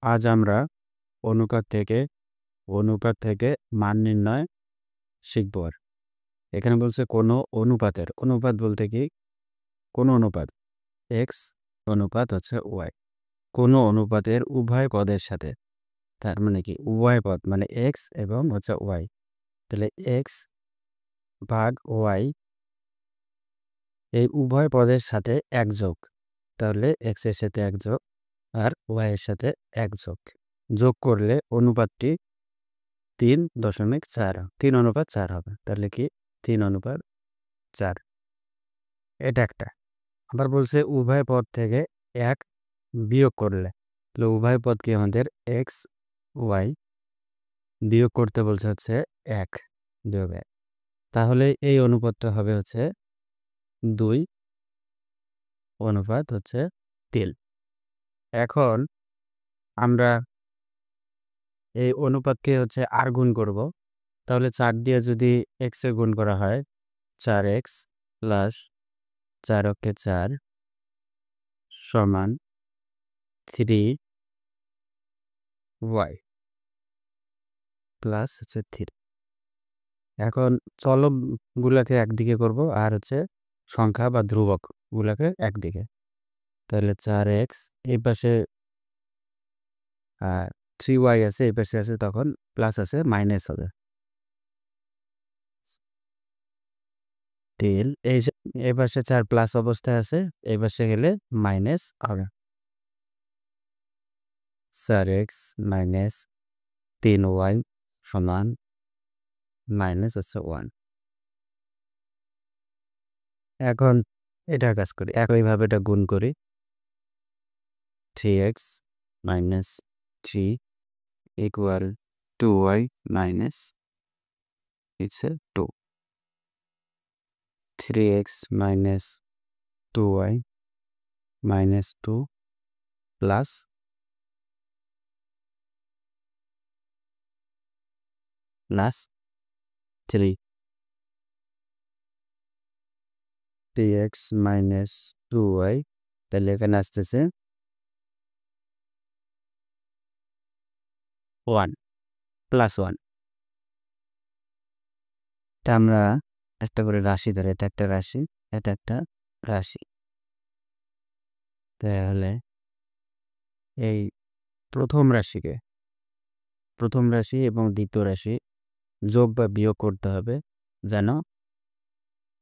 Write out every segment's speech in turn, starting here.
আজ আমরা অনুপাত থেকে মান নির্ণয় শিখব। এখানে বলছে কোনো অনুপাতের, অনুপাত বলতে কি কোনো অনুপাত এক্স অনুপাত হচ্ছে ওয়াই, কোনো অনুপাতের উভয় পদের সাথে, তার মানে কি উভয় পদ মানে এক্স এবং হচ্ছে ওয়াই, তাহলে এক্স ভাগ ওয়াই এই উভয় পদের সাথে এক যোগ, তাহলে এক্স এর সাথে এক যোগ আর ওয়াই এর সাথে এক যোগ করলে অনুপাতটি 3.4 হবে। তাহলে কি 3:4, এটা একটা। আবার বলছে উভয় পদ থেকে এক বিয়োগ করলে, তাহলে উভয় পদ কি আমাদের এক্স ওয়াই বিয়োগ করতে বলছে হচ্ছে 1 বিয়োগ 1, তাহলে এই অনুপাতটা হবে হচ্ছে 2:3। এখন আমরা এই অনুপাতকে হচ্ছে আর গুণ করব, তাহলে 4 দিয়ে যদি এক্সে গুণ করা হয় 4x প্লাস 4 অক্ষে 4 সমান 3y প্লাস হচ্ছে 3। এখন চলকগুলোকে একদিকে করব আর হচ্ছে সংখ্যা বা ধ্রুবকগুলোকে একদিকে, তাহলে 4x এই পাশে 3y আছে, এই পাশে আছে তখন প্লাস আছে মাইনাস হবে। এই পাশে 4 প্লাস অবস্থায় আছে, এই পাশে গেলে মাইনাস হবে। 4x মাইনাস 3y সমান মাইনাস হচ্ছে 1। এখন এটা কাজ করি, একইভাবে এটা গুণ করি। 3x minus 3 equal 2y minus হচ্ছে 2। 3x minus 2y minus 2 plus plus 3। 3x minus 2y, তাহলে এখানে আসতেছে 1 প্লাস 1। এটা আমরা একটা করে রাশি ধরে, এটা একটা রাশি, এটা একটা রাশি, তাহলে এই প্রথম রাশি এবং দ্বিতীয় রাশি যোগ বা বিয়োগ করতে হবে যেন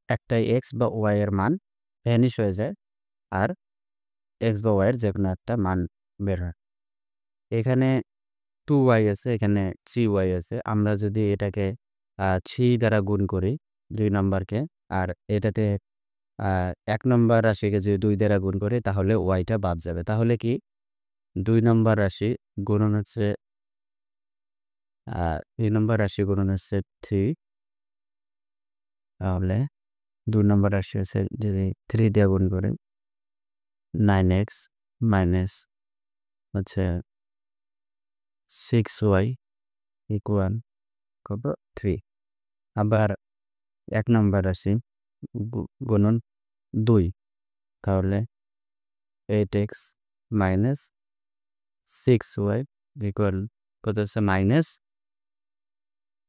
একটাই এক্স বা ওয়াই এর মান ভ্যানিশ হয়ে যায় আর এক্স বা ওয়াই এর যে কোনো একটা মান বের হয়। এখানে 2y আছে, এখানে 3y আছে, আমরা যদি এটাকে 3 দ্বারা গুণ করি 2 নম্বরকে, আর এটাতে 1 নম্বর রাশিকে যদি 2 দ্বারা গুণ করি তাহলে ওয়াইটা বাদ যাবে। তাহলে কি 2 নম্বর রাশি গুণন হচ্ছে 2 নম্বর রাশি গুণন হচ্ছে 3, তাহলে 2 নম্বর রাশি হচ্ছে যদি 3 দিয়ে গুণ করি 9x মাইনাস হচ্ছে 6y ইকুয়াল কত 3। আবার 1 নম্বর রাশি গুণন 2, তাহলে 8x মাইনাস 6y ইকুয়াল কত হচ্ছে মাইনাস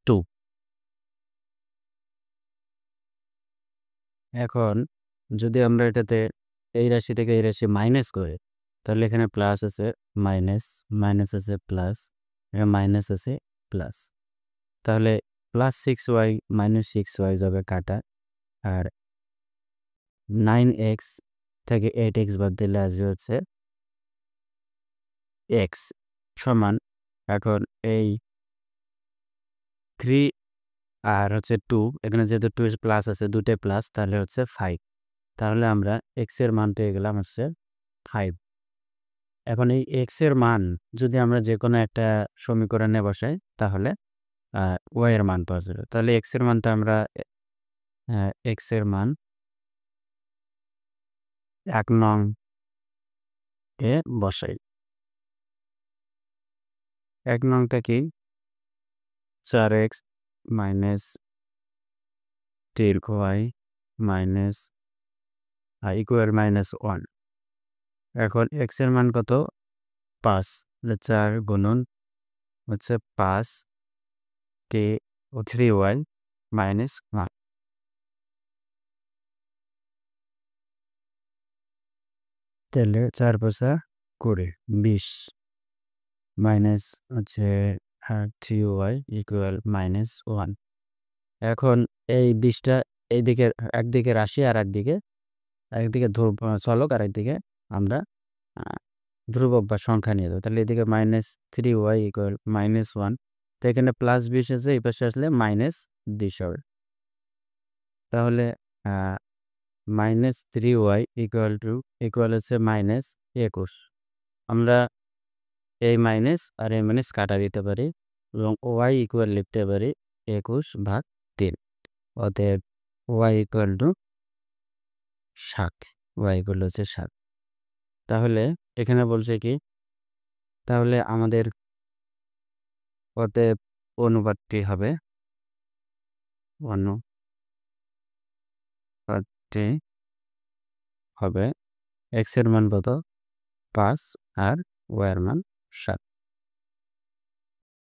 2। এখন যদি আমরা এটাতে এই রাশি থেকে এই রাশি মাইনাস করি, তাহলে এখানে প্লাস আছে মাইনাস, মাইনাস আছে প্লাস, মাইনাস আছে প্লাস, তাহলে প্লাস 6y মাইনাস 6y যাবে কাটা, আর 9x থেকে 8x বাদ দিলে আসবে হচ্ছে x সমান, এখন এই 3 আর হচ্ছে 2, এখানে যেহেতু 2 প্লাস আছে দুটোই প্লাস, তাহলে হচ্ছে 5, তাহলে আমরা x এর মান পেয়ে গেলাম হচ্ছে 5। এখন এই x এর মান যদি আমরা যে কোনো একটা সমীকরণে বসাই তাহলে y এর মান পাওয়া যাবে। তাহলে x এর মানটা আমরা x এর মান 1 নং এ বসাই। 1 নংটা কি 4x minus 3y minus equal minus 1। এখন x এর মান কত 5, 4 গুণন হচ্ছে 5 কে ও 3y মাইনাস 1। তাহলে 4 5 20 20 মাইনাস হচ্ছে 3y ইকুয়াল -1। এখন এই 20টা এইদিকে একদিকে রাশি আর একদিকে চলক আর একদিকে আমরা আ ধ্রুবক বা সংখ্যা নিয়ে যাবো। তাহলে এদিকে -3y ইকুয়াল -1। তো এখানে +20 আছে, এই পাশে আসলে -20 হবে। তাহলে আ -3y ইকুয়াল হচ্ছে -21। আমরা এই মাইনাস আর এই মাইনাস কাটা দিতে পারি এবং y ইকুয়াল লিখতে পারি 21/3। অতএব y equal to 7। y equal হচ্ছে 7। তাহলে এখানে বলছে কি, তাহলে আমাদের অতএব অনুপাতটি হবে x এর মান কত? 5 আর y এর মান 7।